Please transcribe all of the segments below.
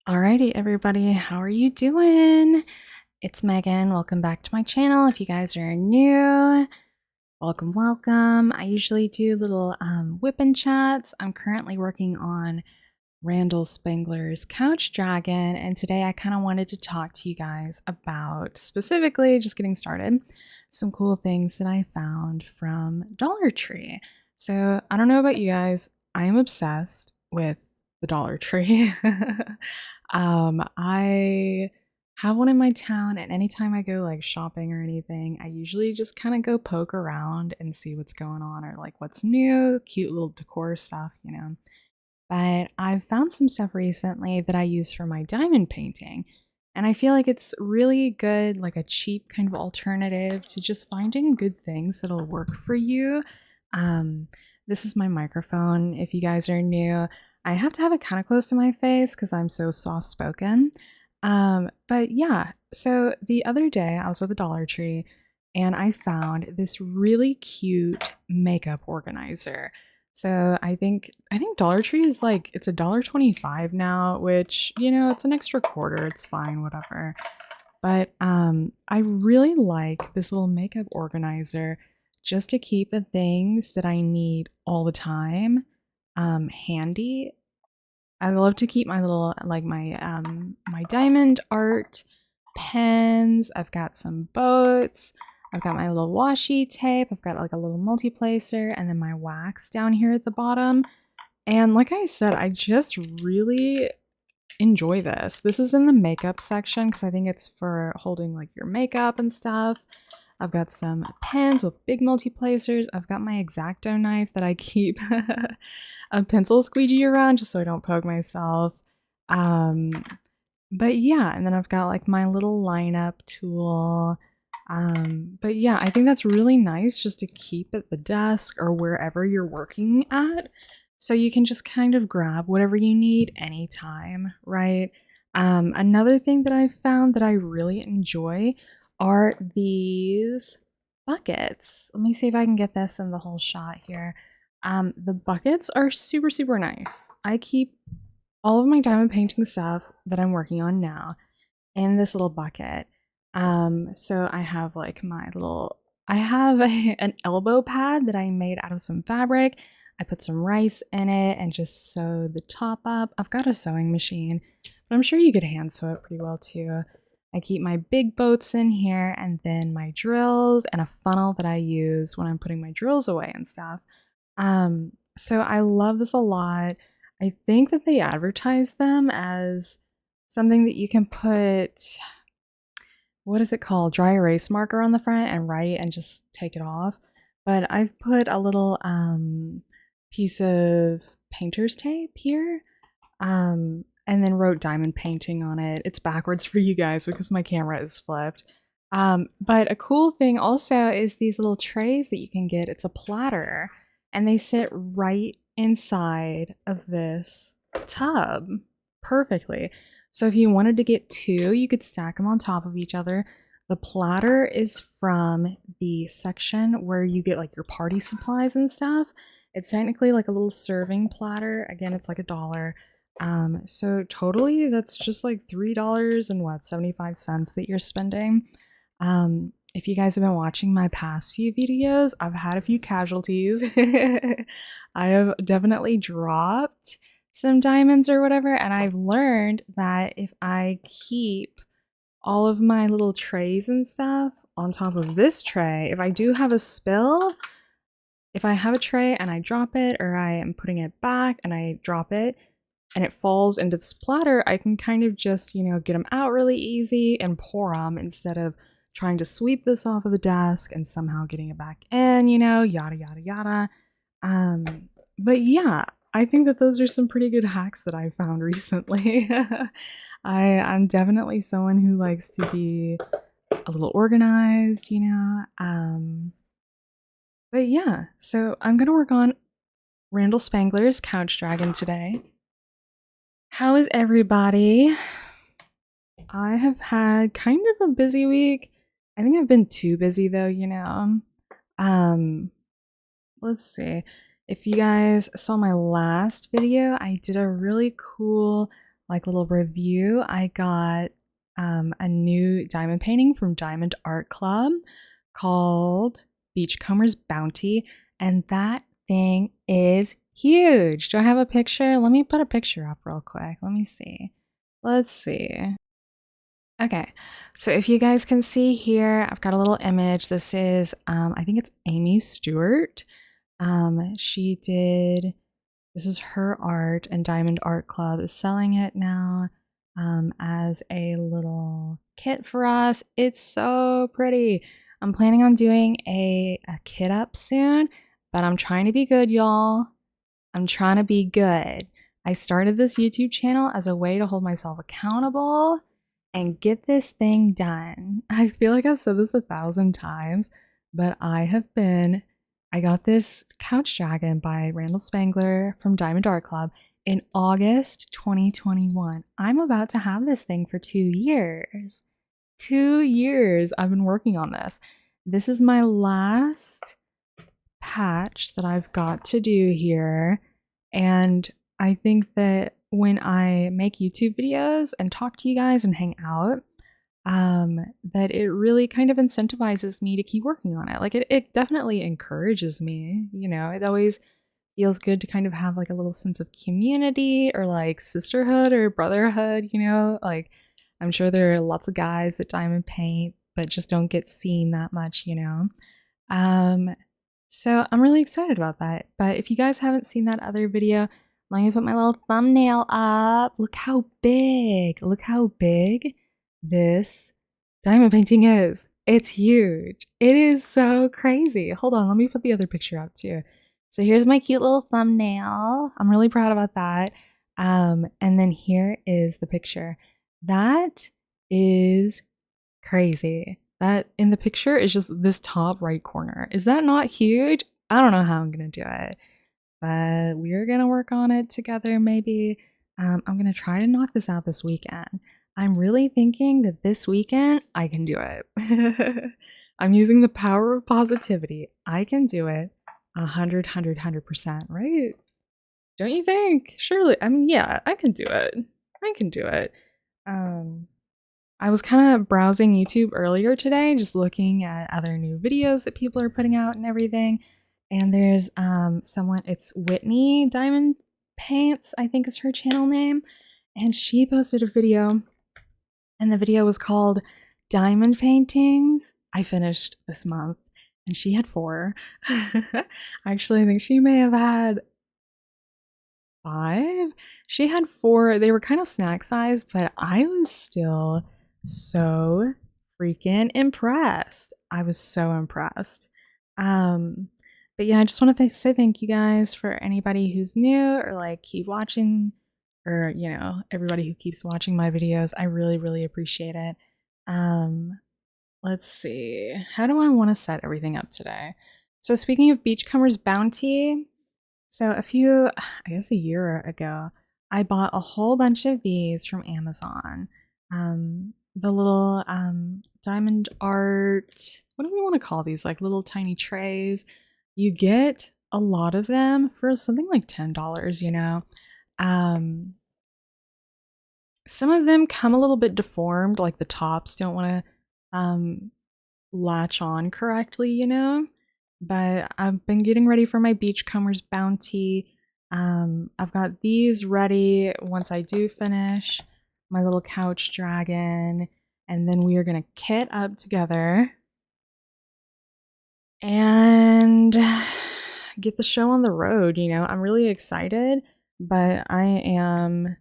Alrighty, everybody, how are you doing? It's Megan. Welcome back to my channel. If you guys are new, welcome. I usually do little whip-in chats. I'm currently working on Randal Spanglar's Couch Dragon, and today I kind of wanted to talk to you guys about, specifically, just getting started, some cool things that I found from Dollar Tree. So I don't know about you guys, I am obsessed with the Dollar Tree. I have one in my town, and anytime I go like shopping or anything, I usually just kind of go poke around and see what's going on or like what's new, cute little decor stuff. But I've found some stuff recently that I use for my diamond painting. And I feel like it's really good, like a cheap kind of alternative to just finding good things that'll work for you. Um, this is my microphone. If you guys are new, I have to have it kind of close to my face because I'm so soft spoken. But yeah, so the other day I was at the Dollar Tree and I found this really cute makeup organizer. So I think Dollar Tree is like it's $1.25 now, which it's an extra quarter. It's fine, whatever. But I really like this little makeup organizer just to keep the things that I need all the time handy. I love to keep my little like my diamond art pens. I've got some boats. I've got my little washi tape. I've got like a little multi-placer and then my wax down here at the bottom. And like I said, I just really enjoy this. This is in the makeup section because I think it's for holding like your makeup and stuff. I've got some pens with big multi-placers. I've got my X-Acto knife that I keep a pencil squeegee around just so I don't poke myself. Um, but yeah, and then I've got like my little lineup tool. But yeah, I think that's really nice just to keep at the desk or wherever you're working at. So you can just kind of grab whatever you need anytime, right? Another thing that I've found that I really enjoy are these buckets. Let me see if I can get this in the whole shot here. The buckets are super, super nice. I keep all of my diamond painting stuff that I'm working on now in this little bucket. So I have like I have an elbow pad that I made out of some fabric. I put some rice in it and just sew the top up. I've got a sewing machine, but I'm sure you could hand sew it pretty well too. I keep my big boats in here and then my drills and a funnel that I use when I'm putting my drills away and stuff. So I love this a lot. I think that they advertise them as something that you can put, what is it called? Dry erase marker on the front and write and just take it off. But I've put a little piece of painter's tape here. And then wrote diamond painting on it. It's backwards for you guys because my camera is flipped. But a cool thing also is these little trays that you can get. It's a platter and they sit right inside of this tub perfectly. So if you wanted to get two, you could stack them on top of each other. The platter is from the section where you get like your party supplies and stuff. It's technically like a little serving platter. Again, it's like $1. So totally that's just like $3 and what, 75 cents that you're spending. If you guys have been watching my past few videos, I've had a few casualties. I have definitely dropped some diamonds or whatever, and I've learned that if I keep all of my little trays and stuff on top of this tray, if I do have a spill, if I have a tray and I drop it or I am putting it back and I drop it and it falls into this platter, I can kind of just, get them out really easy and pour them instead of trying to sweep this off of the desk and somehow getting it back in, yada, yada, yada. But yeah, I think that those are some pretty good hacks that I found recently. I'm definitely someone who likes to be a little organized. But yeah, so I'm gonna work on Randal Spanglar's Couch Dragon today. How is everybody? I have had kind of a busy week. I think I've been too busy though. Let's see. If you guys saw my last video, I did a really cool like little review, I got a new diamond painting from Diamond Art Club called Beachcomber's Bounty, and that thing is huge. Do I have a picture? Let me put a picture up real quick. Let me see. Let's see. Okay, so if you guys can see here, I've got a little image. This is, I think it's Amy Stewart. She did, this is her art, and Diamond Art Club is selling it now as a little kit for us. It's so pretty. I'm planning on doing a kit up soon, but I'm trying to be good, y'all. I'm trying to be good. I started this YouTube channel as a way to hold myself accountable and get this thing done. I feel like I've said this 1,000 times, but I got this couch dragon by Randal Spanglar from Diamond Art Club in August 2021. I'm about to have this thing for 2 years. 2 years I've been working on this. This is my last patch that I've got to do here. And I think that when I make YouTube videos and talk to you guys and hang out, that it really kind of incentivizes me to keep working on it. Like it definitely encourages me, you know, it always feels good to kind of have like a little sense of community or like sisterhood or brotherhood, you know, like I'm sure there are lots of guys that diamond paint, but just don't get seen that much, you know. So I'm really excited about that. But if you guys haven't seen that other video, let me put my little thumbnail up. Look how big this diamond painting is. It's huge. It is so crazy. Hold on, let me put the other picture up too. So here's my cute little thumbnail. I'm really proud about that. And then here is the picture. That is crazy. That in the picture is just this top right corner. Is that not huge? I don't know how I'm gonna do it, but we're gonna work on it together maybe. I'm gonna try to knock this out this weekend. I'm really thinking that this weekend I can do it. I'm using the power of positivity. I can do it 100%, right? Don't you think? Surely, I mean, yeah, I can do it. I can do it. I was kind of browsing YouTube earlier today, just looking at other new videos that people are putting out and everything. And there's someone, it's Whitney Diamond Paints, I think is her channel name. And she posted a video, and the video was called Diamond Paintings I Finished This Month. And she had 4. Actually, I think she may have had 5. She had 4. They were kind of snack size, but I was still so freaking impressed. I was so impressed. But yeah, I just want to say thank you guys for anybody who's new or like keep watching, or you know, everybody who keeps watching my videos. I really appreciate it. Let's see. How do I want to set everything up today? So speaking of Beachcomber's Bounty, so I guess a year ago, I bought a whole bunch of these from Amazon. The little diamond art, what do we want to call these? Like little tiny trays. You get a lot of them for something like $10, you know. Some of them come a little bit deformed, like the tops don't want to latch on correctly, you know. But I've been getting ready for my Beachcomber's Bounty. I've got these ready once I do finish my little couch dragon, and then we are gonna kit up together and get the show on the road, you know. I'm really excited, but I am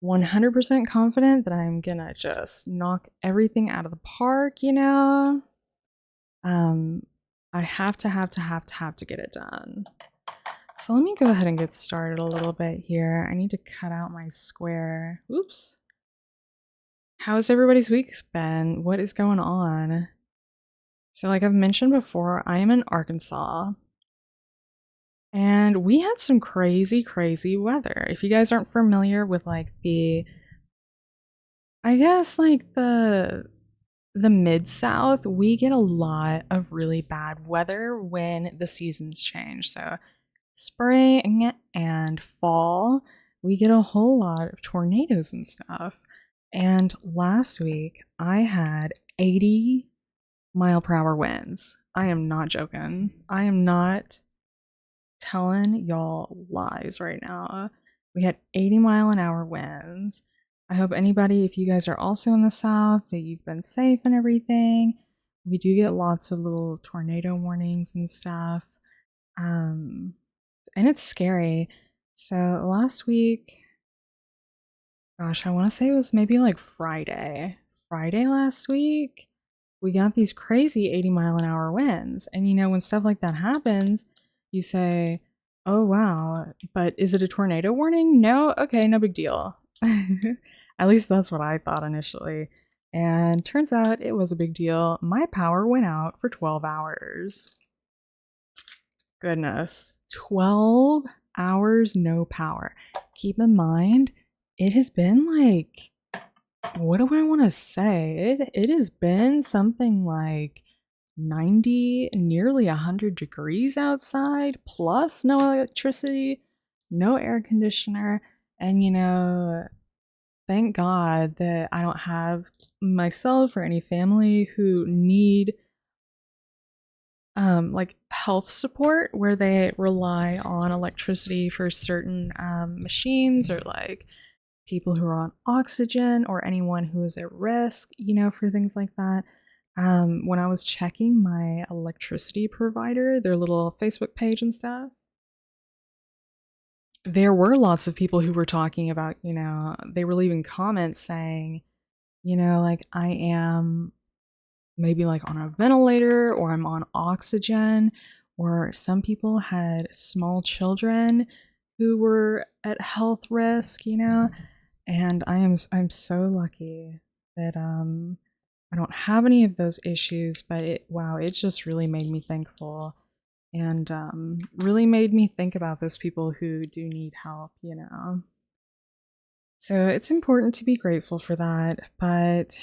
100% confident that I'm gonna just knock everything out of the park, you know. I have to get it done. So let me go ahead and get started a little bit here. I need to cut out my square. Oops. How's everybody's week been? What is going on? So like I've mentioned before, I am in Arkansas. And we had some crazy weather. If you guys aren't familiar with like I guess like the Mid-South, we get a lot of really bad weather when the seasons change. So spring and fall, we get a whole lot of tornadoes and stuff. And last week I had 80-mile-per-hour winds. I am not joking. I am not telling y'all lies right now. We had 80-mile-an-hour winds. I hope anybody, if you guys are also in the South, that you've been safe and everything. We do get lots of little tornado warnings and stuff. And it's scary. So last week, gosh, I want to say it was maybe like Friday. Friday last week, we got these crazy 80-mile-an-hour winds. And you know, when stuff like that happens, you say, oh wow, but is it a tornado warning? No? Okay, no big deal. At least that's what I thought initially. And turns out it was a big deal. My power went out for 12 hours. Goodness. 12 hours no power. Keep in mind, it has been like, what do I want to say? It has been something like 90, nearly 100 degrees outside, plus no electricity, no air conditioner, and you know, thank God that I don't have myself or any family who need like health support where they rely on electricity for certain machines, or like people who are on oxygen, or anyone who is at risk, you know, for things like that. When I was checking my electricity provider, their little Facebook page and stuff, there were lots of people who were talking about, you know, they were leaving comments saying, you know, like I am maybe like on a ventilator, or I'm on oxygen, or some people had small children who were at health risk, you know. And I'm so lucky that I don't have any of those issues, but it just really made me thankful, and really made me think about those people who do need help, you know. So it's important to be grateful for that, but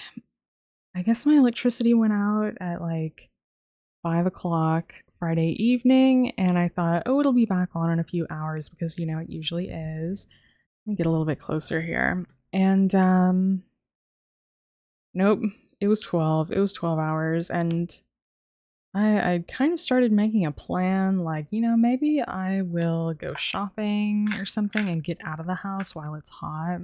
I guess my electricity went out at like 5 o'clock Friday evening, and I thought, oh, it'll be back on in a few hours, because you know it usually is. Let me get a little bit closer here. And nope, it was 12. It was 12 hours, and I kind of started making a plan, like, you know, maybe I will go shopping or something and get out of the house while it's hot.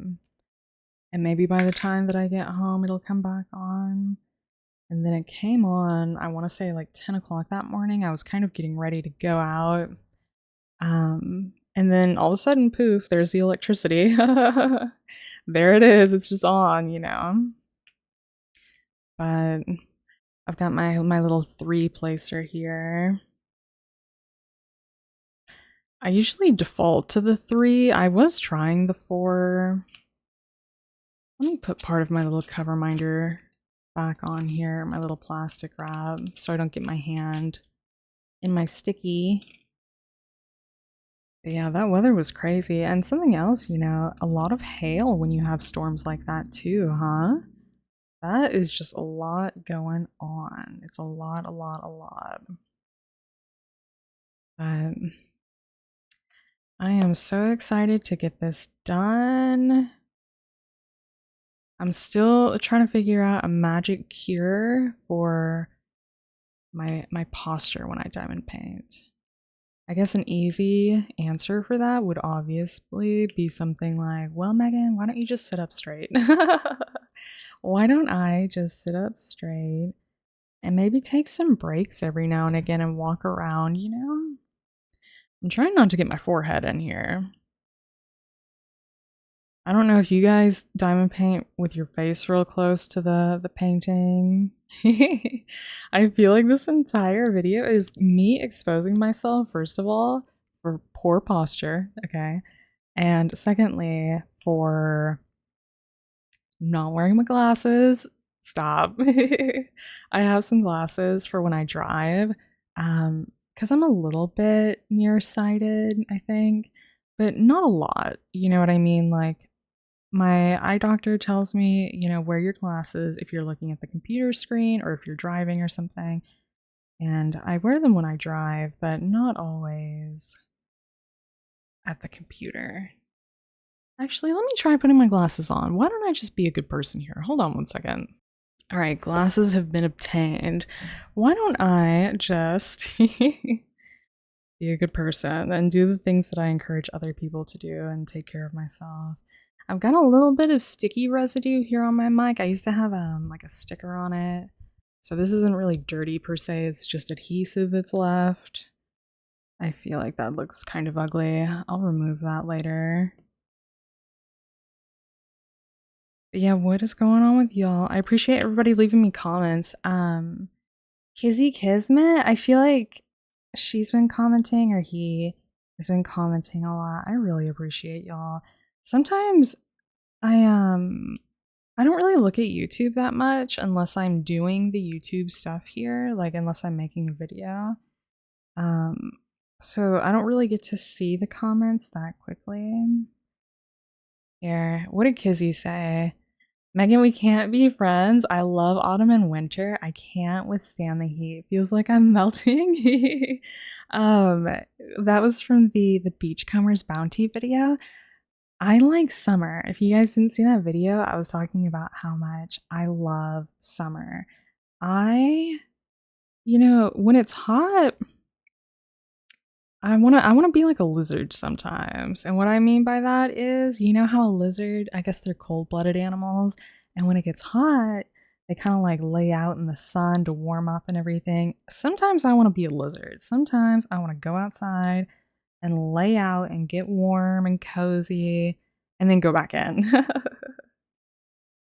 And maybe by the time that I get home, it'll come back on. And then it came on, I want to say like 10 o'clock that morning. I was kind of getting ready to go out. And then all of a sudden, poof, there's the electricity. There it is. It's just on, you know. But I've got my little 3-placer here. I usually default to the 3. I was trying the 4. Let me put part of my little cover minder back on here, my little plastic wrap, so I don't get my hand in my sticky. But yeah, that weather was crazy. And something else, you know, a lot of hail when you have storms like that too, huh? That is just a lot going on. It's a lot. But I am so excited to get this done. I'm still trying to figure out a magic cure for my posture when I diamond paint. I guess an easy answer for that would obviously be something like, well, Megan, why don't you just sit up straight? Why don't I just sit up straight and maybe take some breaks every now and again and walk around, you know? I'm trying not to get my forehead in here. I don't know if you guys diamond paint with your face real close to the painting. I feel like this entire video is me exposing myself, first of all, for poor posture, okay? And secondly, for not wearing my glasses. Stop. I have some glasses for when I drive, because I'm a little bit nearsighted, I think, but not a lot. You know what I mean? Like, my eye doctor tells me, you know, wear your glasses if you're looking at the computer screen or if you're driving or something. And I wear them when I drive, but not always at the computer. Actually, let me try putting my glasses on. Why don't I just be a good person here? Hold on one second. All right, glasses have been obtained. Why don't I just be a good person and do the things that I encourage other people to do and take care of myself? I've got a little bit of sticky residue here on my mic. I used to have like a sticker on it. So this isn't really dirty per se, it's just adhesive that's left. I feel like that looks kind of ugly. I'll remove that later. But yeah, what is going on with y'all? I appreciate everybody leaving me comments. Kizzy Kismet, I feel like she's been commenting or he has been commenting a lot. I really appreciate y'all. Sometimes I don't really look at YouTube that much unless I'm doing the YouTube stuff here, like unless I'm making a video. So I don't really get to see the comments that quickly. Here, what did Kizzy say? Megan, we can't be friends. I love autumn and winter. I can't withstand the heat. Feels like I'm melting. That was from the Beachcombers Bounty video. I like summer. If you guys didn't see that video, I was talking about how much I love summer. When it's hot, I wanna be like a lizard sometimes. And what I mean by that is, you know how a lizard, I guess they're cold-blooded animals, and when it gets hot, they kind of like lay out in the sun to warm up and everything. Sometimes I want to be a lizard. Sometimes I want to go outside and lay out and get warm and cozy and then go back in.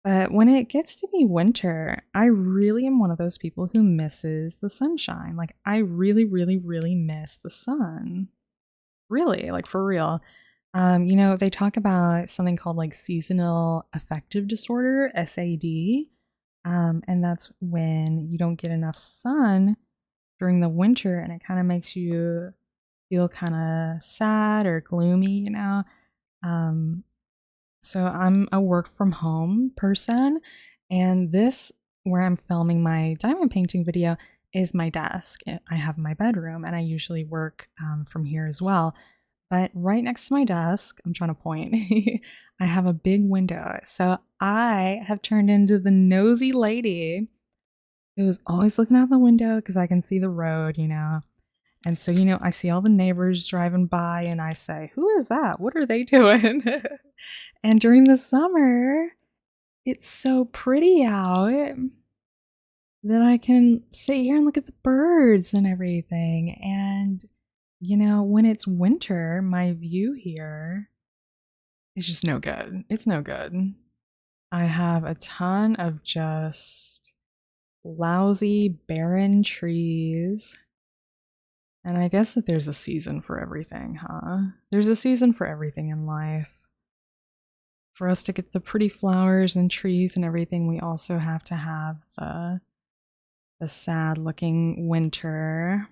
But when it gets to be winter, I really am one of those people who misses the sunshine. Like, I really, really, really miss the sun. Really, like for real. They talk about something called like seasonal affective disorder, SAD. And that's when you don't get enough sun during the winter and it kind of makes you feel kind of sad or gloomy, So I'm a work from home person, and this, where I'm filming my diamond painting video, is my desk. I have my bedroom, and I usually work from here as well. But right next to my desk, I'm trying to point, I have a big window. So I have turned into the nosy lady who's always looking out the window because I can see the road, And so, I see all the neighbors driving by and I say, who is that? What are they doing? And during the summer, it's so pretty out that I can sit here and look at the birds and everything. And, when it's winter, my view here is just no good. It's no good. I have a ton of just lousy, barren trees. And I guess that there's a season for everything, huh? There's a season for everything in life. For us to get the pretty flowers and trees and everything, we also have to have the sad looking winter.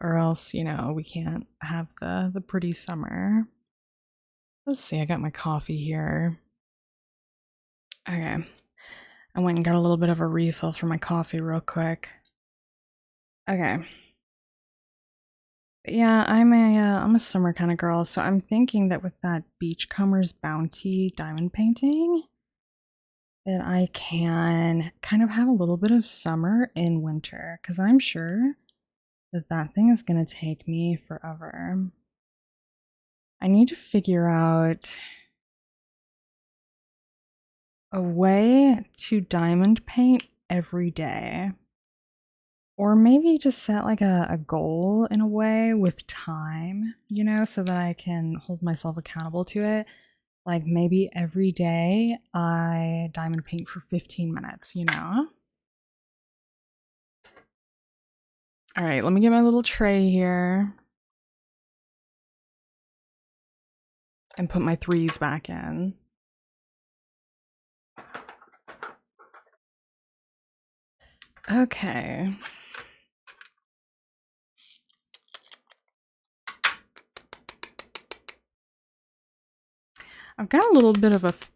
Or else, we can't have the pretty summer. Let's see, I got my coffee here. Okay. I went and got a little bit of a refill for my coffee real quick. Okay. Yeah, I'm a summer kind of girl, so I'm thinking that with that Beachcombers Bounty diamond painting, that I can kind of have a little bit of summer in winter, because I'm sure that thing is going to take me forever. I need to figure out a way to diamond paint every day. Or maybe just set like a goal in a way with time, so that I can hold myself accountable to it. Like maybe every day I diamond paint for 15 minutes, All right, let me get my little tray here. And put my threes back in. Okay. I've got a little bit of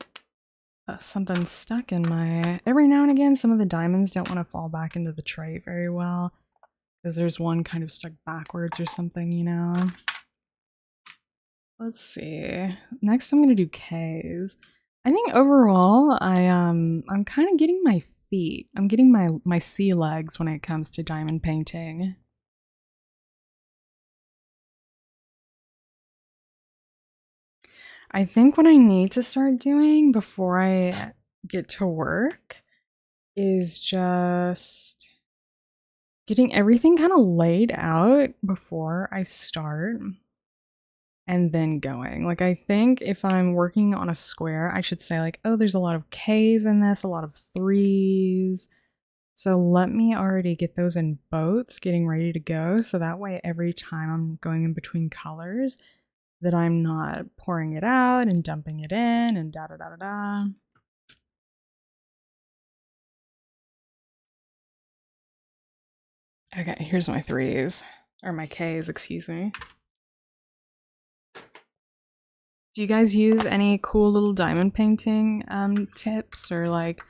something stuck in my... Every now and again, some of the diamonds don't want to fall back into the tray very well. Because there's one kind of stuck backwards or something, Let's see. Next I'm gonna do K's. I think overall I'm kind of getting my feet. I'm getting my sea legs when it comes to diamond painting. I think what I need to start doing before I get to work is just getting everything kind of laid out before I start and then going. Like, I think if I'm working on a square, I should say, like, oh, there's a lot of K's in this, a lot of threes. So let me already get those in boats, getting ready to go. So that way, every time I'm going in between colors, that I'm not pouring it out and dumping it in and da da da da da. Okay, here's my threes, or my K's, excuse me. Do you guys use any cool little diamond painting tips, or like,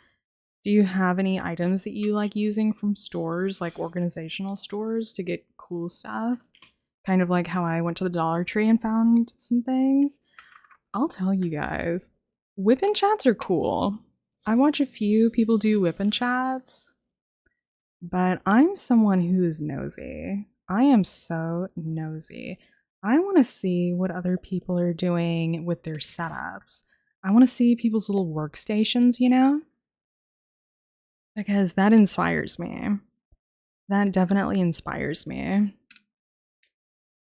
do you have any items that you like using from stores, like organizational stores, to get cool stuff? Kind of like how I went to the Dollar Tree and found some things. I'll tell you guys, whip and chats are cool. I watch a few people do whip and chats, but I'm someone who is nosy. I am so nosy. I want to see what other people are doing with their setups. I want to see people's little workstations, you know? Because that inspires me. That definitely inspires me.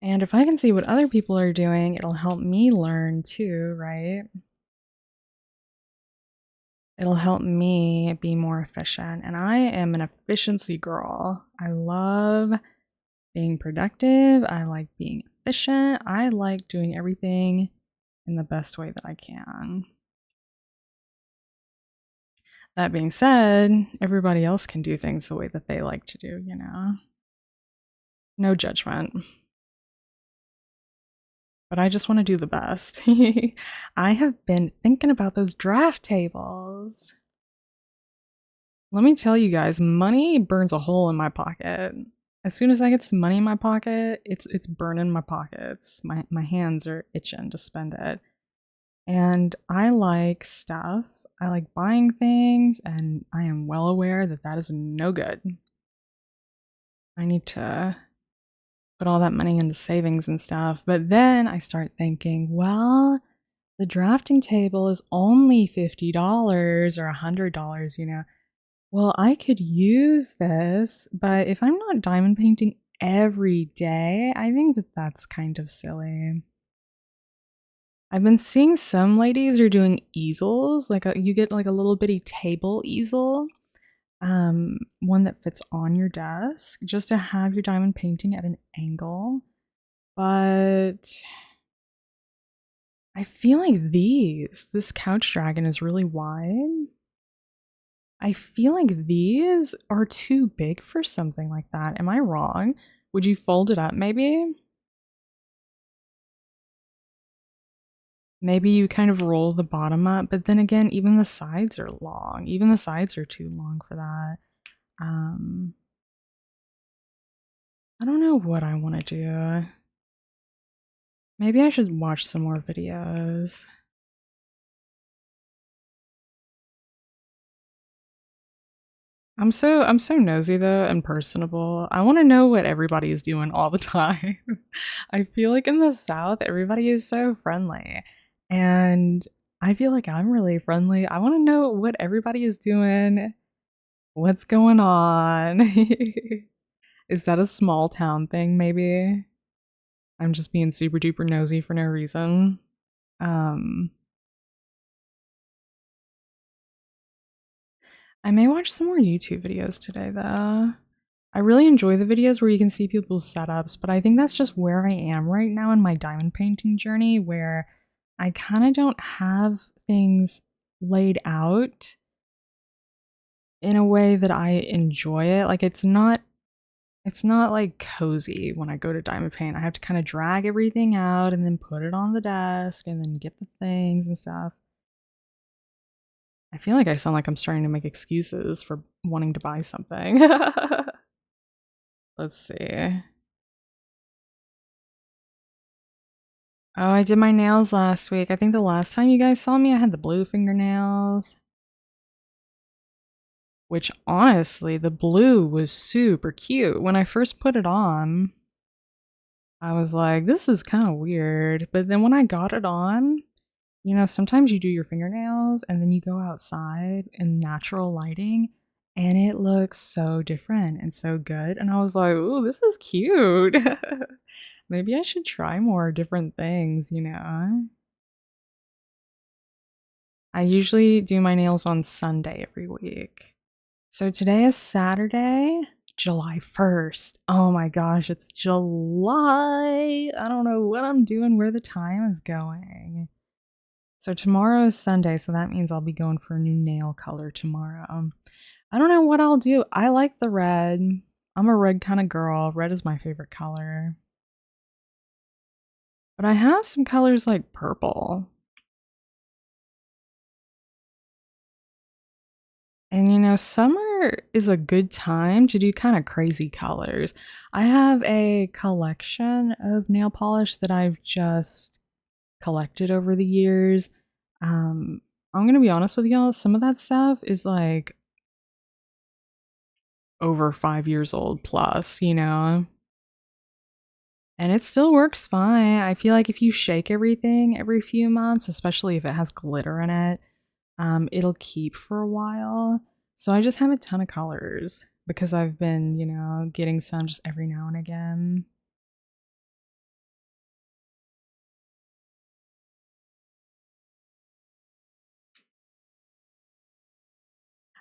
And if I can see what other people are doing, it'll help me learn too, right? It'll help me be more efficient. And I am an efficiency girl. I love being productive. I like being efficient. I like doing everything in the best way that I can. That being said, everybody else can do things the way that they like to do, you know? No judgment. But I just want to do the best. I have been thinking about those draft tables. Let me tell you guys, money burns a hole in my pocket. As soon as I get some money in my pocket, it's burning my pockets. My hands are itching to spend it. And I like stuff. I like buying things, and I am well aware that that is no good. I need to put all that money into savings and stuff. But then I start thinking, well, the drafting table is only $50 or $100, you know. Well, I could use this, but if I'm not diamond painting every day, I think that that's kind of silly. I've been seeing some ladies are doing easels, like you get like a little bitty table easel, one that fits on your desk, just to have your diamond painting at an angle. But I feel like this couch dragon is really wide. I feel like these are too big for something like that. Am I wrong? Would you fold it up maybe? Maybe you kind of roll the bottom up, but then again, even the sides are long. Even the sides are too long for that. I don't know what I want to do. Maybe I should watch some more videos. I'm so nosy though and personable. I want to know what everybody is doing all the time. I feel like in the South everybody is so friendly. And I feel like I'm really friendly. I want to know what everybody is doing. What's going on? Is that a small town thing maybe? I'm just being super duper nosy for no reason. I may watch some more YouTube videos today though. I really enjoy the videos where you can see people's setups, but I think that's just where I am right now in my diamond painting journey, where I kind of don't have things laid out in a way that I enjoy it. Like it's not like cozy when I go to diamond paint. I have to kind of drag everything out and then put it on the desk and then get the things and stuff. I feel like I sound like I'm starting to make excuses for wanting to buy something. Let's see. Oh, I did my nails last week. I think the last time you guys saw me, I had the blue fingernails. Which honestly, the blue was super cute. When I first put it on, I was like, this is kind of weird. But then when I got it on, you know, sometimes you do your fingernails and then you go outside in natural lighting and it looks so different and so good. And I was like, ooh, this is cute. Maybe I should try more different things, you know? I usually do my nails on Sunday every week. So today is Saturday, July 1st. Oh my gosh, it's July. I don't know what I'm doing, where the time is going. So tomorrow is Sunday, so that means I'll be going for a new nail color tomorrow. I don't know what I'll do. I like the red. I'm a red kind of girl. Red is my favorite color. But I have some colors like purple. And you know, summer is a good time to do kind of crazy colors. I have a collection of nail polish that I've just collected over the years. I'm gonna be honest with y'all, some of that stuff is like over 5 years old plus, you know? And it still works fine. I feel like if you shake everything every few months, especially if it has glitter in it, it'll keep for a while. So I just have a ton of colors because I've been, you know, getting some just every now and again.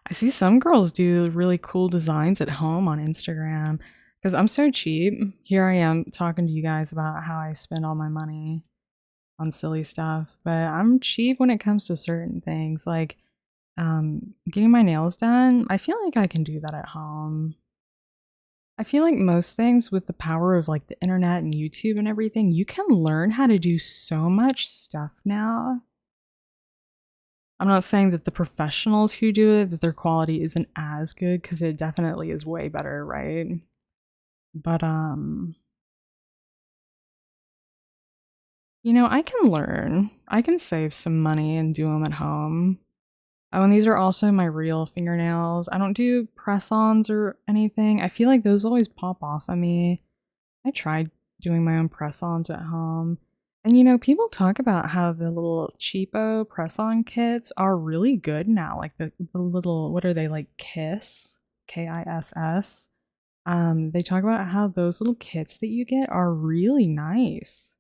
I see some girls do really cool designs at home on Instagram because I'm so cheap. Here I am talking to you guys about how I spend all my money on silly stuff, but I'm cheap when it comes to certain things like getting my nails done. I feel like I can do that at home. I feel like most things with the power of like the internet and YouTube and everything, you can learn how to do so much stuff now. I'm not saying that the professionals who do it, that their quality isn't as good, because it definitely is way better, right? But you know, I can learn. I can save some money and do them at home. Oh, and these are also my real fingernails. I don't do press-ons or anything. I feel like those always pop off on me. I tried doing my own press-ons at home. And you know, people talk about how the little cheapo press-on kits are really good now. Like the little, what are they, like Kiss? Kiss. They talk about how those little kits that you get are really nice.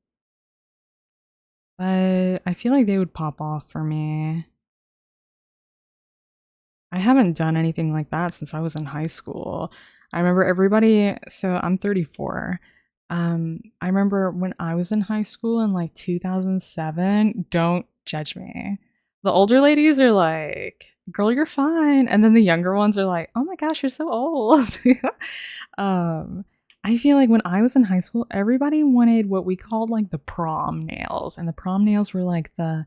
But I feel like they would pop off for me. I haven't done anything like that since I was in high school. I remember everybody, so I'm 34. I remember when I was in high school in like 2007, don't judge me. The older ladies are like, girl, you're fine. And then the younger ones are like, oh my gosh, you're so old. um, I feel like when I was in high school, everybody wanted what we called like the prom nails. And the prom nails were like the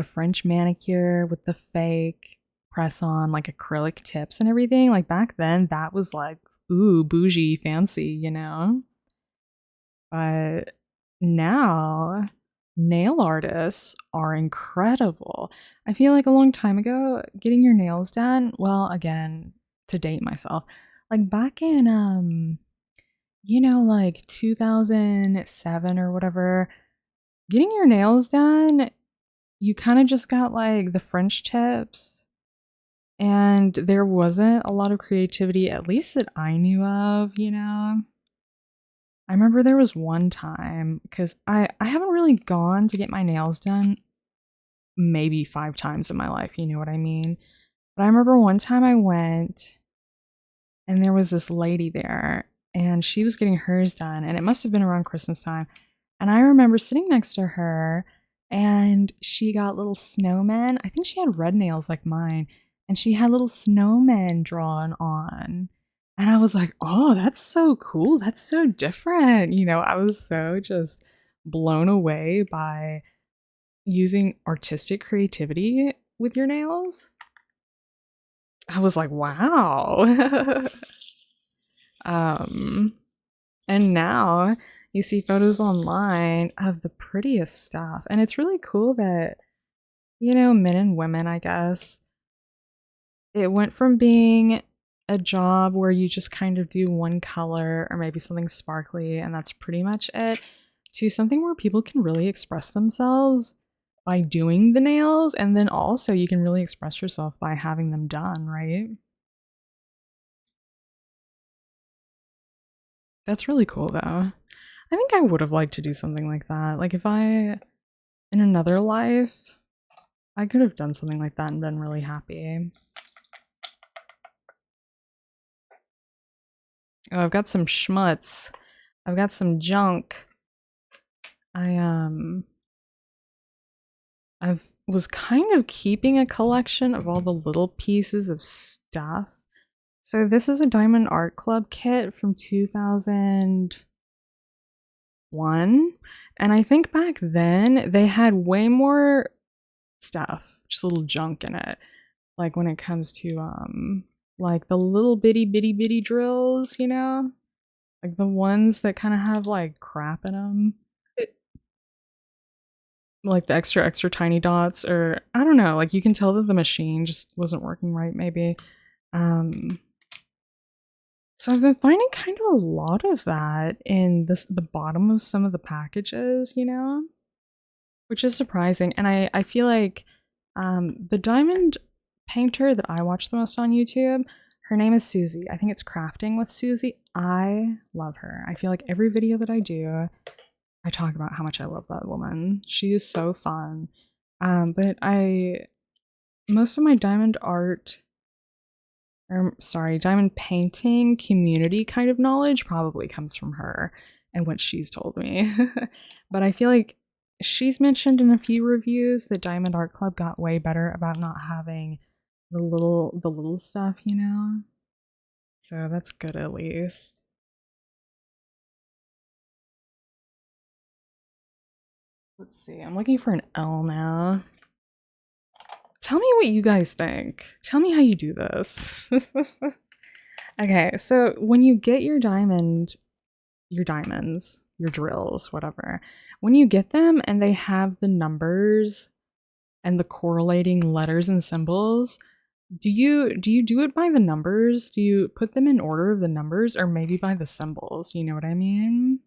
French manicure with the fake press on like acrylic tips and everything. Like back then, that was like, ooh, bougie, fancy, you know? But now, nail artists are incredible. I feel like a long time ago, getting your nails done, well, again, to date myself, like back in, you know, like 2007 or whatever, getting your nails done, you kind of just got like the French tips. And there wasn't a lot of creativity, at least that I knew of, you know? I remember there was one time, because I haven't really gone to get my nails done maybe 5 times in my life, you know what I mean? But I remember one time I went and there was this lady there and she was getting hers done and it must have been around Christmas time. And I remember sitting next to her and she got little snowmen. I think she had red nails like mine and she had little snowmen drawn on. And I was like, oh, that's so cool. That's so different. You know, I was so just blown away by using artistic creativity with your nails. I was like, wow. um, and now, You see photos online of the prettiest stuff. And it's really cool that, you know, men and women, I guess, it went from being a job where you just kind of do one color or maybe something sparkly and that's pretty much it, to something where people can really express themselves by doing the nails, and then also you can really express yourself by having them done, right? That's really cool though. I think I would have liked to do something like that. Like if I, in another life, I could have done something like that and been really happy. Oh, I've got some schmutz. I've got some junk. I was kind of keeping a collection of all the little pieces of stuff. So this is a Diamond Art Club kit from 2001. And I think back then they had way more stuff, just a little junk in it. Like when it comes to like the little bitty drills, you know? Like the ones that kind of have like crap in them. Like the extra tiny dots, or I don't know, like you can tell that the machine just wasn't working right maybe. So I've been finding kind of a lot of that in the bottom of some of the packages, you know, which is surprising. And I feel like the diamond painter that I watch the most on YouTube, her name is Susie. I think it's Crafting with Susie. I love her. I feel like every video that I do, I talk about how much I love that woman. She is so fun. But most of my diamond art, or sorry, diamond painting community kind of knowledge probably comes from her and what she's told me. But I feel like she's mentioned in a few reviews that Diamond Art Club got way better about not having the little stuff, you know? So that's good at least. Let's see, I'm looking for an L now. Tell me what you guys think. Tell me how you do this. Okay, so when you get your diamonds, your drills, whatever, when you get them and they have the numbers and the correlating letters and symbols, do you do it by the numbers? Do you put them in order of the numbers, or maybe by the symbols? You know what I mean?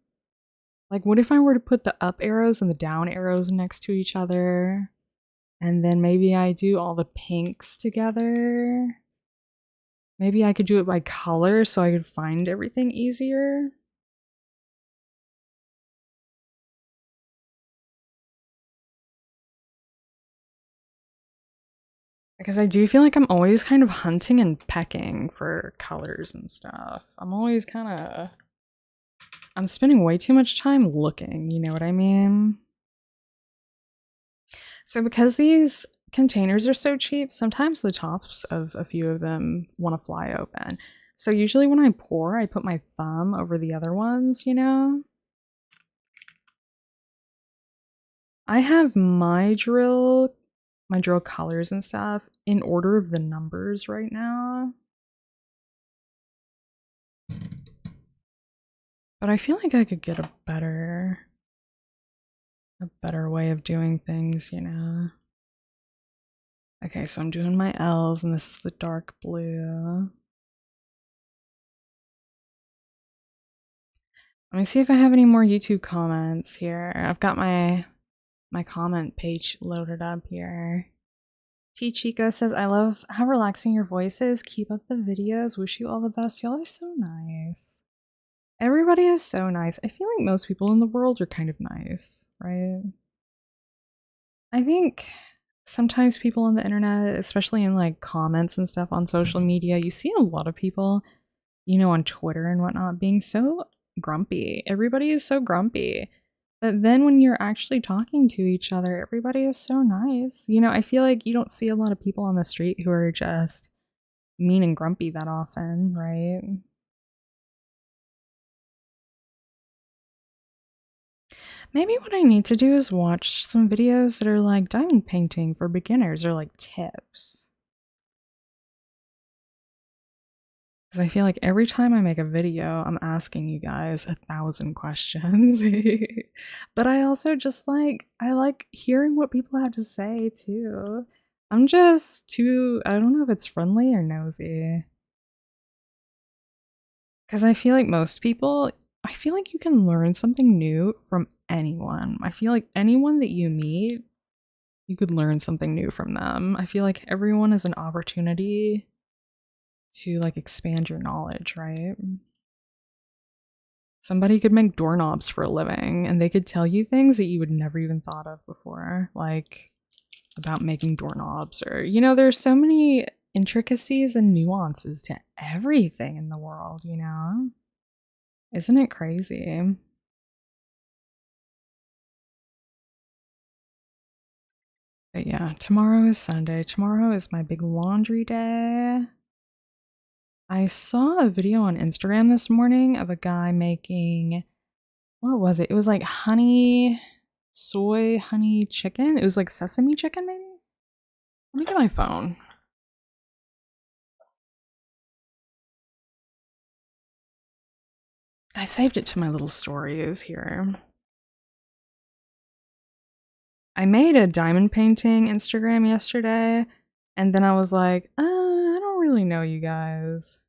Like, what if I were to put the up arrows and the down arrows next to each other? And then maybe I do all the pinks together. Maybe I could do it by color so I could find everything easier. Because I do feel like I'm always kind of hunting and pecking for colors and stuff. I'm always kind of... I'm spending way too much time looking, you know what I mean? So because these containers are so cheap, sometimes the tops of a few of them want to fly open. So usually when I pour, I put my thumb over the other ones, you know? I have my drill colors and stuff in order of the numbers right now. But I feel like I could get a better way of doing things, you know? Okay, so I'm doing my L's and this is the dark blue. Let me see if I have any more YouTube comments here. I've got my comment page loaded up here. T Chico says, I love how relaxing your voice is. Keep up the videos. Wish you all the best. Y'all are so nice. Everybody is so nice. I feel like most people in the world are kind of nice, right? I think sometimes people on the internet, especially in like comments and stuff on social media, you see a lot of people, you know, on Twitter and whatnot, being so grumpy. Everybody is so grumpy. But then when you're actually talking to each other, everybody is so nice. You know, I feel like you don't see a lot of people on the street who are just mean and grumpy that often, right? Maybe what I need to do is watch some videos that are like diamond painting for beginners or like tips. Because I feel like every time I make a video, I'm asking you guys 1,000 questions. But I also just I like hearing what people have to say too. I'm just too, I don't know if it's friendly or nosy. Because I feel like most people, I feel like you can learn something new from anyone. I feel like anyone that you meet, you could learn something new from them. I feel like everyone is an opportunity to like expand your knowledge, right? Somebody could make doorknobs for a living and they could tell you things that you would never even thought of before, like about making doorknobs, or there's so many intricacies and nuances to everything in the world, Isn't it crazy? But yeah, tomorrow is Sunday. Tomorrow is my big laundry day. I saw a video on Instagram this morning of a guy making, what was it? It was like soy honey chicken. It was like sesame chicken, maybe? Let me get my phone. I saved it to my little stories here. I made a diamond painting Instagram yesterday, and then I was like, I don't really know you guys.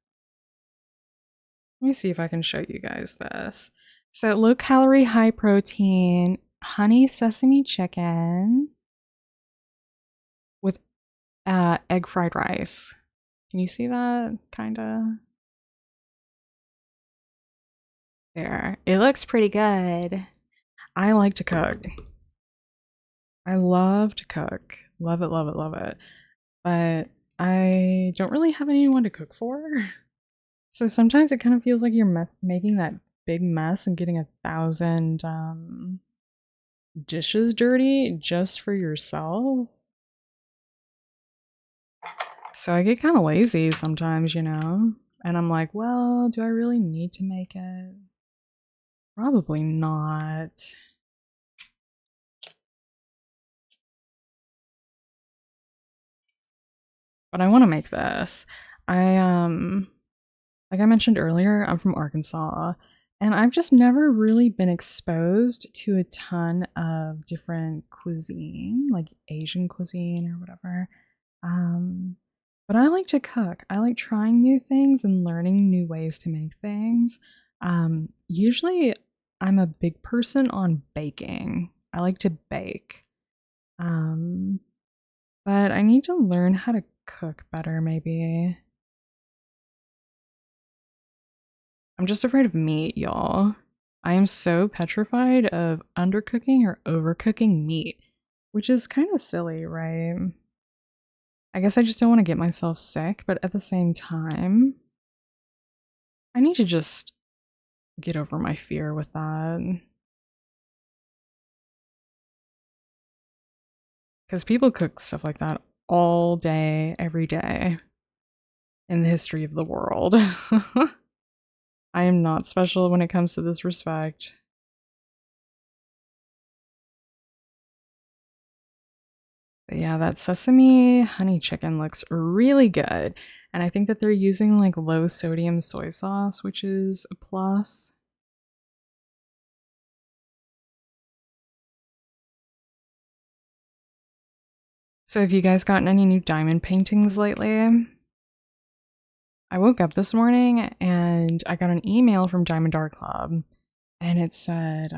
Let me see if I can show you guys this. So low calorie, high protein, honey sesame chicken with egg fried rice. Can you see that? Kinda. There. It looks pretty good. I like to cook. I love to cook. Love it, love it, love it. But I don't really have anyone to cook for. So sometimes it kind of feels like you're making that big mess and getting 1,000 dishes dirty just for yourself. So I get kind of lazy sometimes, And I'm like, well, do I really need to make it? Probably not. But I want to make this. Like I mentioned earlier, I'm from Arkansas, and I've just never really been exposed to a ton of different cuisine, like Asian cuisine or whatever. Um, but I like to cook. I like trying new things and learning new ways to make things. Usually, I'm a big person on baking. I like to bake. Um, but I need to learn how to cook better, maybe. I'm just afraid of meat, y'all. I am so petrified of undercooking or overcooking meat, which is kind of silly, right? I guess I just don't want to get myself sick, but at the same time, I need to just get over my fear with that. Because people cook stuff like that all day, every day in the history of the world. I am not special when it comes to this respect. But yeah, that sesame honey chicken looks really good. And I think that they're using like low sodium soy sauce, which is a plus. So have you guys gotten any new diamond paintings lately? I woke up this morning and I got an email from Diamond Art Club and it said,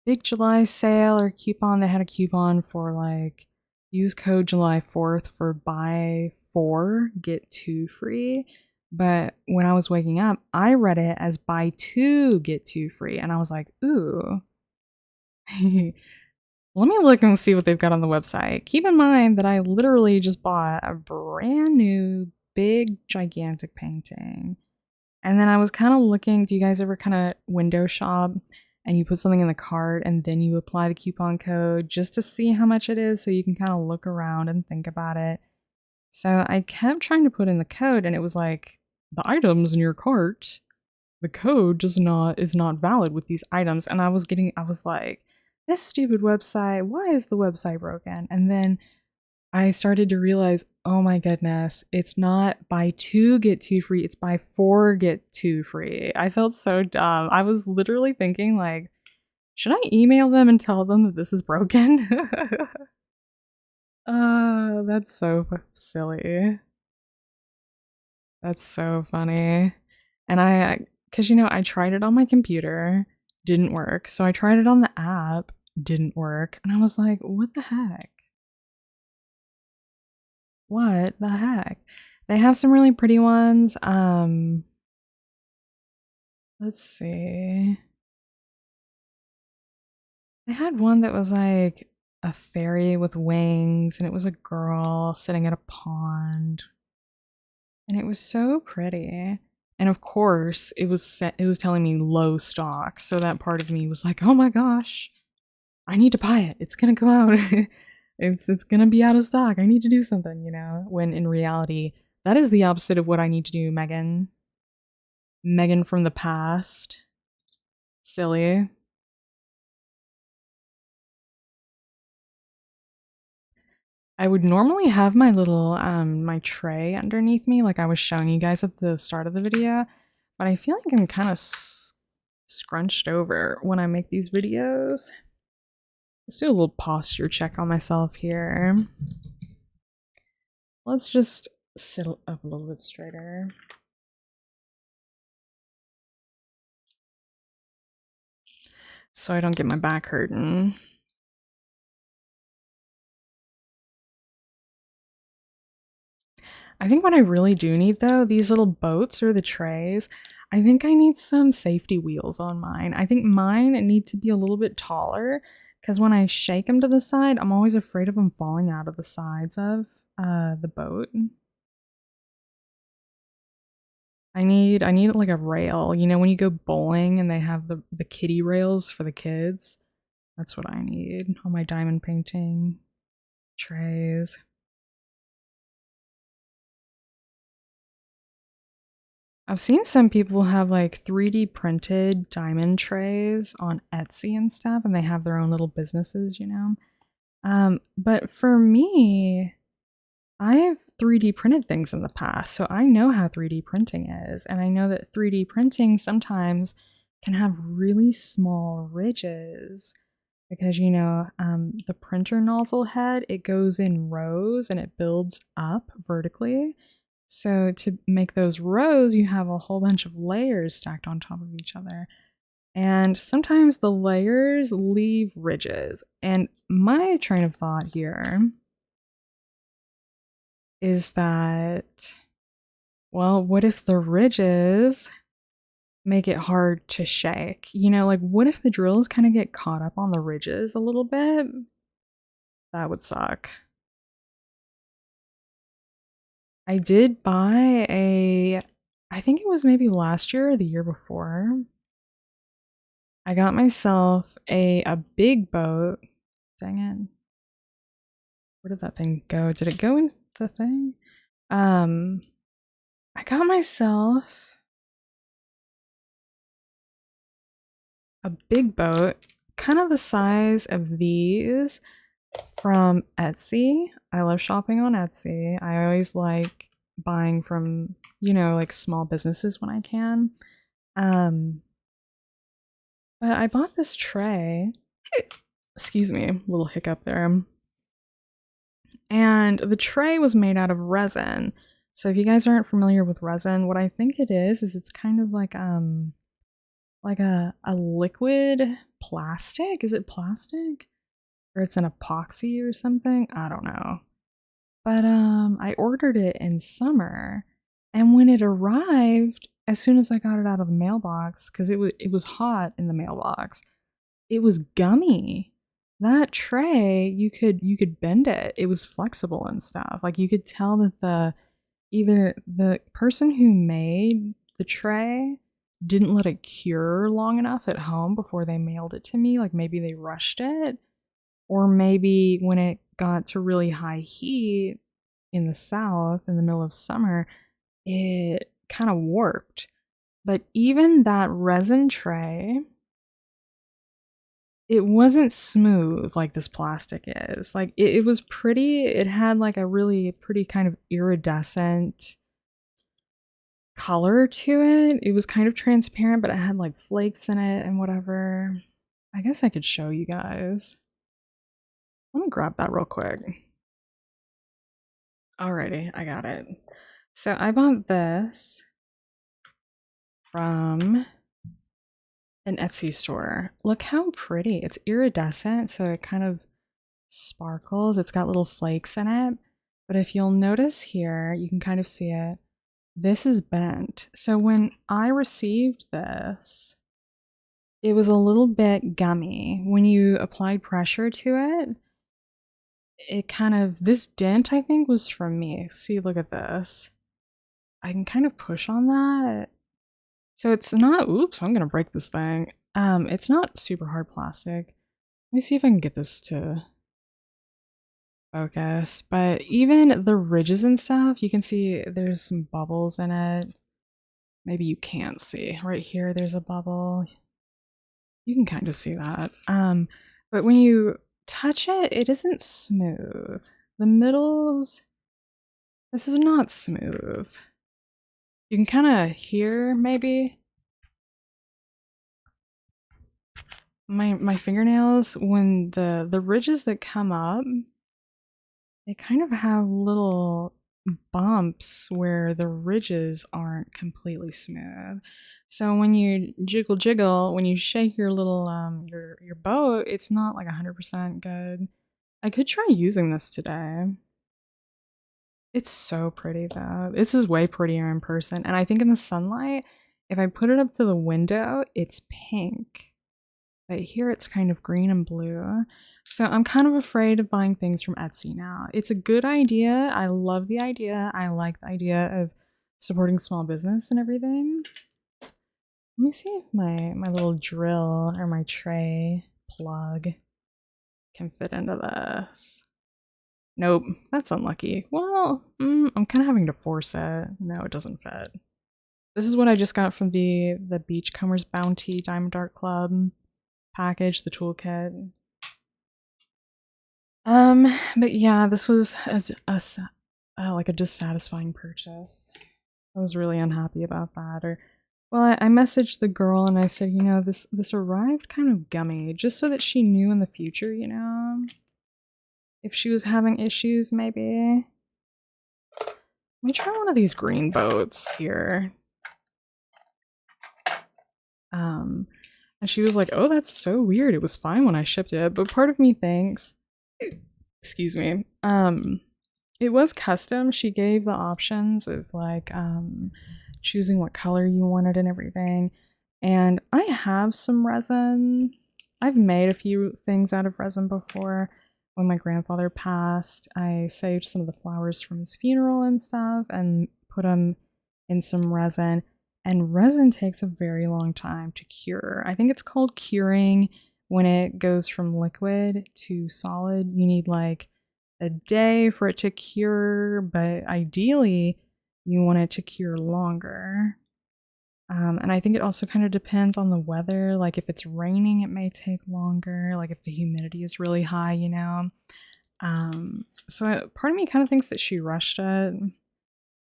big July sale or coupon. They had a coupon for like, use code July 4th for buy 4, get 2 free. But when I was waking up, I read it as buy 2, get 2 free. And I was like, ooh. Let me look and see what they've got on the website. Keep in mind that I literally just bought a brand new, big, gigantic painting. And then I was kind of looking, do you guys ever kind of window shop and you put something in the cart and then you apply the coupon code just to see how much it is so you can kind of look around and think about it? So I kept trying to put in the code and it was like, the items in your cart, the code is not valid with these items. And I was like, this stupid website, why is the website broken? And then I started to realize, oh my goodness, it's not buy two, get two free, it's buy four, get two free. I felt so dumb. I was literally thinking, like, should I email them and tell them that this is broken? That's so silly. That's so funny. And because I tried it on my computer, didn't work. So I tried it on the app, didn't work. And I was like, what the heck? What the heck? They have some really pretty ones. Let's see. They had one that was like a fairy with wings, and it was a girl sitting at a pond, and it was so pretty. And of course, it was telling me low stock, so that part of me was like, "Oh my gosh, I need to buy it. It's gonna go out. It's gonna be out of stock. I need to do something," When in reality, that is the opposite of what I need to do, Megan. Megan from the past. Silly. I would normally have my little my tray underneath me like I was showing you guys at the start of the video, but I feel like I'm kind of scrunched over when I make these videos. Let's do a little posture check on myself here. Let's just sit up a little bit straighter. So I don't get my back hurting. I think what I really do need though, these little boats or the trays, I think I need some safety wheels on mine. I think mine need to be a little bit taller because when I shake them to the side, I'm always afraid of them falling out of the sides of the boat. I need like a rail. You know, when you go bowling and they have the kiddie rails for the kids, that's what I need on my diamond painting trays. I've seen some people have like 3D printed diamond trays on Etsy and stuff, and they have their own little businesses. But for me, I have 3D printed things in the past, so I know how 3D printing is, and I know that 3D printing sometimes can have really small ridges because the printer nozzle head, it goes in rows and it builds up vertically. So to make those rows, you have a whole bunch of layers stacked on top of each other. And sometimes the layers leave ridges. And my train of thought here is that, well, what if the ridges make it hard to shake? Like what if the drills kind of get caught up on the ridges a little bit? That would suck. I did buy I think it was maybe last year or the year before. I got myself a big boat. Dang it. Where did that thing go? Did it go in the thing? I got myself a big boat, kind of the size of these from Etsy. I love shopping on Etsy. I always like buying from, like small businesses when I can. But I bought this tray. Excuse me, little hiccup there. And the tray was made out of resin. So if you guys aren't familiar with resin, what I think it is it's kind of like a liquid plastic. Is it plastic? Or it's an epoxy or something? I don't know. But I ordered it in summer, and when it arrived, as soon as I got it out of the mailbox, because it was hot in the mailbox, it was gummy. That tray, you could bend it. It was flexible and stuff. Like you could tell that either the person who made the tray didn't let it cure long enough at home before they mailed it to me. Like maybe they rushed it, or maybe when it got to really high heat in the south in the middle of summer, it kind of warped. But even that resin tray, it wasn't smooth like this plastic is. Like it was pretty. It had like a really pretty kind of iridescent color to it. It was kind of transparent, but it had like flakes in it and whatever. I guess I could show you guys. Let me grab that real quick. Alrighty, I got it. So I bought this from an Etsy store. Look how pretty. It's iridescent, so it kind of sparkles. It's got little flakes in it. But if you'll notice here, you can kind of see it. This is bent. So when I received this, it was a little bit gummy. When you applied pressure to it, it kind of, this dent I think was from me. See, look at this. I can kind of push on that. So it's not, oops, I'm gonna break this thing. It's not super hard plastic. Let me see if I can get this to focus. But even the ridges and stuff, you can see there's some bubbles in it. Maybe you can't see. Right here, there's a bubble. You can kind of see that. But when you touch it, it isn't smooth. The middles, this is not smooth. You can kind of hear maybe my fingernails when the ridges that come up, they kind of have little bumps where the ridges aren't completely smooth. So when you jiggle, when you shake your little your boat, it's not like 100% good. I could try using this today. It's so pretty though. This is way prettier in person, and I think in the sunlight, if I put it up to the window, it's pink. But here it's kind of green and blue. So I'm kind of afraid of buying things from Etsy now. It's a good idea. I love the idea. I like the idea of supporting small business and everything. Let me see if my little drill or my tray plug can fit into this. Nope, that's unlucky. Well, I'm kind of having to force it. No, it doesn't fit. This is what I just got from the Beachcombers Bounty Diamond Art Club package, the toolkit. But yeah, this was like a dissatisfying purchase. I was really unhappy about that. Or, well, I messaged the girl and I said, you know, this arrived kind of gummy, just so that she knew in the future, you know, if she was having issues, maybe. Let me try one of these green boats here. And she was like, oh, that's so weird. It was fine when I shipped it. But part of me thinks, excuse me, it was custom. She gave the options of like choosing what color you wanted and everything. And I have some resin. I've made a few things out of resin before. When my grandfather passed, I saved some of the flowers from his funeral and stuff and put them in some resin. And resin takes a very long time to cure. I think it's called curing when it goes from liquid to solid. You need like a day for it to cure, but ideally you want it to cure longer. And I think it also kind of depends on the weather. Like if it's raining, it may take longer. Like if the humidity is really high, you know. So part of me kind of thinks that she rushed it.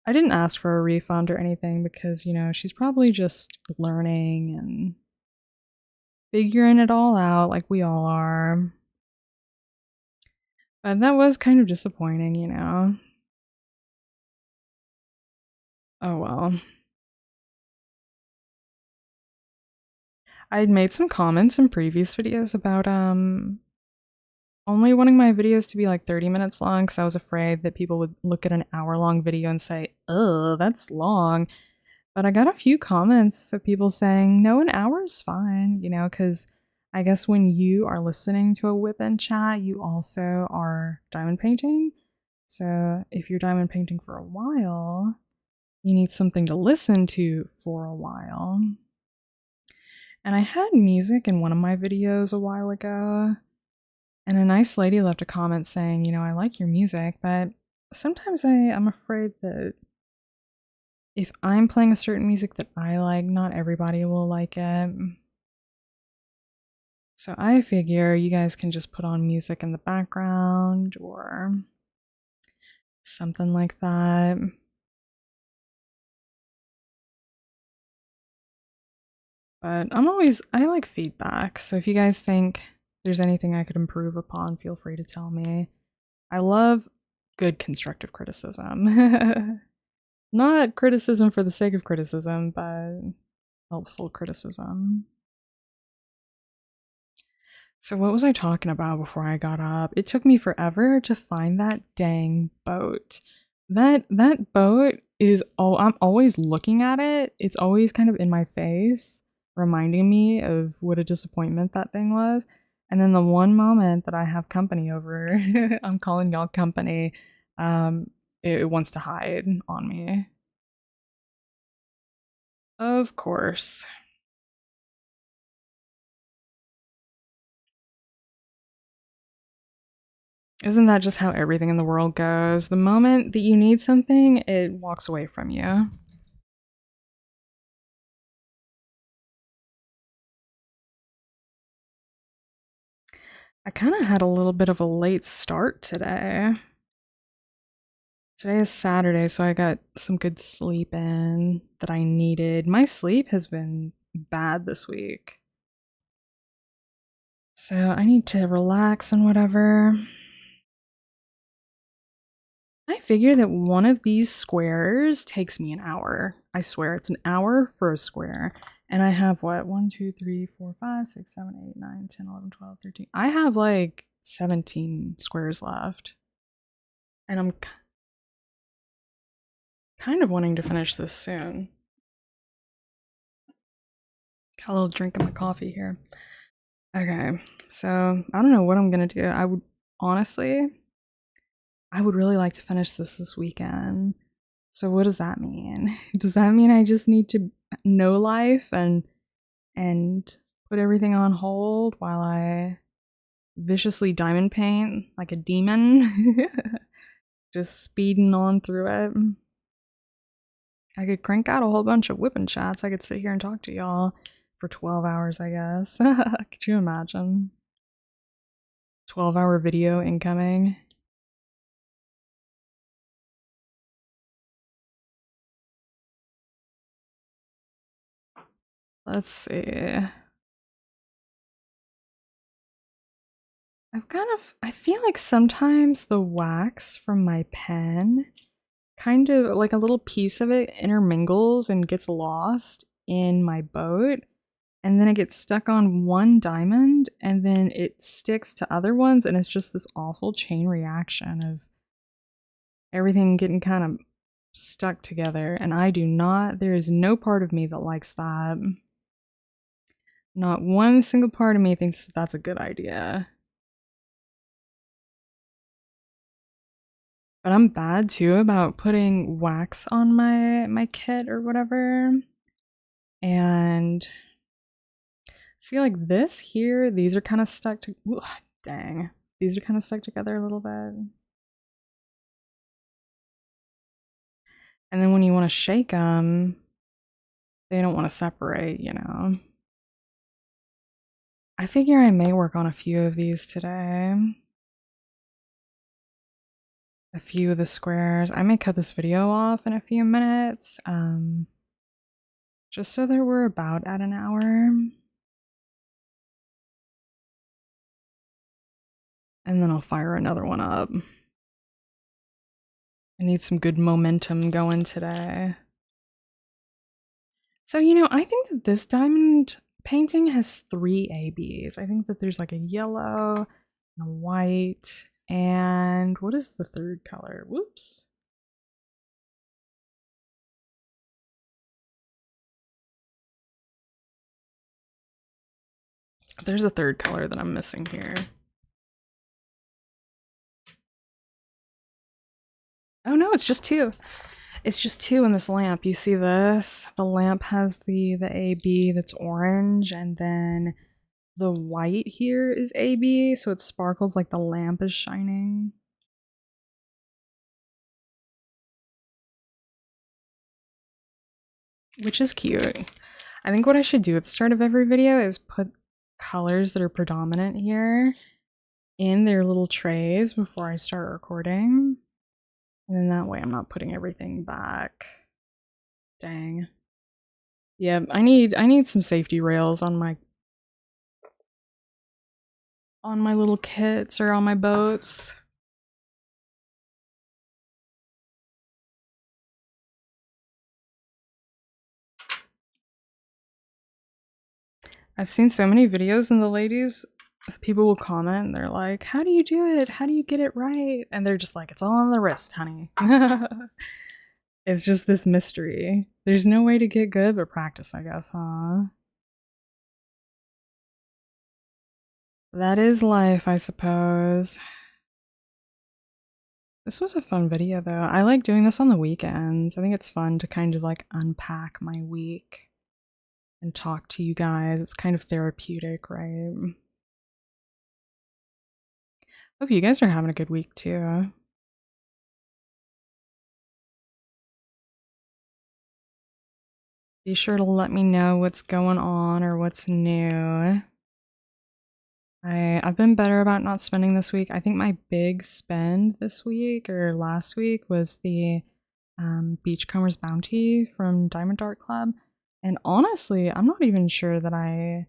I didn't ask for a refund or anything because, you know, she's probably just learning and figuring it all out like we all are. But that was kind of disappointing, you know. Oh well. I had made some comments in previous videos about only wanting my videos to be like 30 minutes long because I was afraid that people would look at an hour-long video and say, "Oh, that's long." But I got a few comments of people saying, "No, an hour is fine," you know, because I guess when you are listening to a whip and chat, you also are diamond painting. So if you're diamond painting for a while, you need something to listen to for a while. And I had music in one of my videos a while ago, and a nice lady left a comment saying, you know, I like your music, but sometimes I'm afraid that if I'm playing a certain music that I like, not everybody will like it. So I figure you guys can just put on music in the background or something like that. But I like feedback. So if you guys think there's anything I could improve upon, feel free to tell me. I love good constructive criticism. Not criticism for the sake of criticism, but helpful criticism. So what was I talking about before I got up? It took me forever to find that dang boat. That boat is I'm always looking at it. It's always kind of in my face, reminding me of what a disappointment that thing was. And then the one moment that I have company over, I'm calling y'all company, it wants to hide on me. Of course. Isn't that just how everything in the world goes? The moment that you need something, it walks away from you. I kind of had a little bit of a late start today. Today is Saturday, so I got some good sleep in that I needed. My sleep has been bad this week. So I need to relax and whatever. I figure that one of these squares takes me an hour. I swear, it's an hour for a square. And I have what? 1, 2, 3, 4, 5, 6, 7, 8, 9, 10, 11, 12, 13. I have like 17 squares left. And I'm kind of wanting to finish this soon. Got a little drink of my coffee here. Okay, so I don't know what I'm gonna do. I would really like to finish this weekend. So what does that mean? Does that mean I just need to know life and put everything on hold while I viciously diamond paint like a demon? Just speeding on through it. I could crank out a whole bunch of whipping chats. I could sit here and talk to y'all for 12 hours, I guess. Could you imagine? 12-hour video incoming. Let's see. I feel like sometimes the wax from my pen kind of like a little piece of it intermingles and gets lost in my boat. And then it gets stuck on one diamond and then it sticks to other ones. And it's just this awful chain reaction of everything getting kind of stuck together. And there is no part of me that likes that. Not one single part of me thinks that that's a good idea. But I'm bad too about putting wax on my kit or whatever. And see, like this here, these are kind of stuck to ooh, dang. These are kind of stuck together a little bit. And then when you want to shake them, they don't want to separate, you know. I figure I may work on a few of these today. A few of the squares. I may cut this video off in a few minutes. Just so that we're about at an hour. And then I'll fire another one up. I need some good momentum going today. So, you know, I think that this diamond painting has 3 ABs. I think that there's like a yellow and a white. And what is the third color? Whoops. There's a third color that I'm missing here. Oh no, it's just 2. It's just 2 in this lamp. You see this? The lamp has the AB that's orange, and then the white here is AB, so it sparkles like the lamp is shining. Which is cute. I think what I should do at the start of every video is put colors that are predominant here in their little trays before I start recording. And then that way I'm not putting everything back. Dang. Yeah, I need some safety rails on my little kits or on my boats. I've seen so many videos and the ladies, people will comment and they're like, how do you do it? How do you get it right? And they're just like, it's all on the wrist, honey. It's just this mystery. There's no way to get good but practice, I guess, huh? That is life, I suppose. This was a fun video though. I like doing this on the weekends. I think it's fun to kind of like unpack my week and talk to you guys. It's kind of therapeutic, right? Hope you guys are having a good week too. Be sure to let me know what's going on or what's new. I've been better about not spending this week. I think my big spend this week or last week was the Beachcomber's Bounty from Diamond Dart Club. And honestly, I'm not even sure that I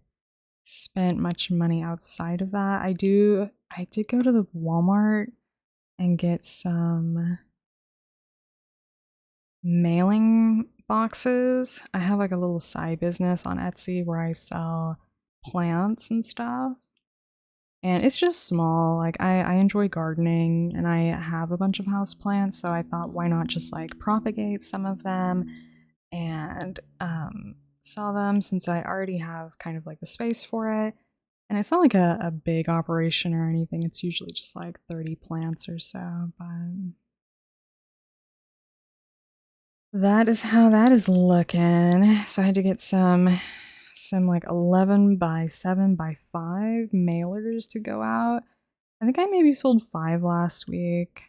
spent much money outside of that. I did go to the Walmart and get some mailing boxes. I have like a little side business on Etsy where I sell plants and stuff. And it's just small. Like I enjoy gardening and I have a bunch of house plants, so I thought why not just like propagate some of them and sell them since I already have kind of like the space for it. And it's not like a big operation or anything. It's usually just like 30 plants or so, but that is how that is looking. So I had to get some like 11 by 7 by 5 mailers to go out. I think I maybe sold 5 last week.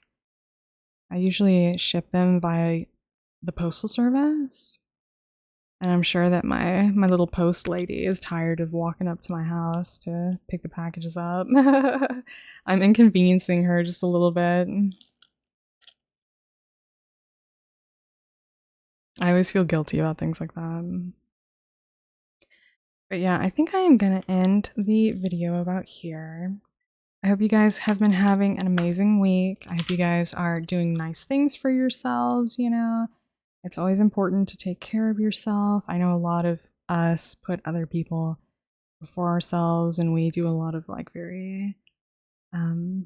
I usually ship them by the postal service. And I'm sure that my little post lady is tired of walking up to my house to pick the packages up. I'm inconveniencing her just a little bit. I always feel guilty about things like that. But yeah, I think I am gonna end the video about here. I hope you guys have been having an amazing week. I hope you guys are doing nice things for yourselves, you know. It's always important to take care of yourself. I know a lot of us put other people before ourselves and we do a lot of like very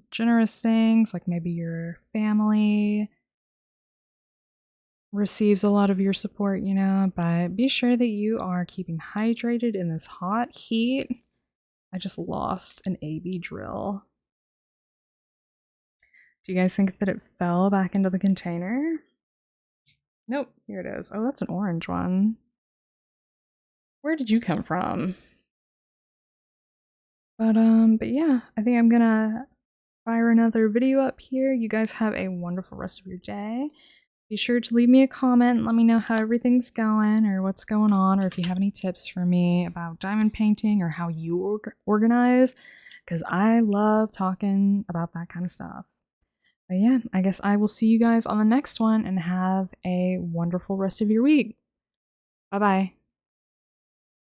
generous things, like maybe your family receives a lot of your support, you know, but be sure that you are keeping hydrated in this hot heat. I just lost an AB drill. Do you guys think that it fell back into the container? Nope, here it is. Oh, that's an orange one. Where did you come from? But yeah, I think I'm gonna fire another video up here. You guys have a wonderful rest of your day. Be sure to leave me a comment and let me know how everything's going or what's going on, or if you have any tips for me about diamond painting or how you organize, because I love talking about that kind of stuff. But yeah, I guess I will see you guys on the next one and have a wonderful rest of your week. Bye bye.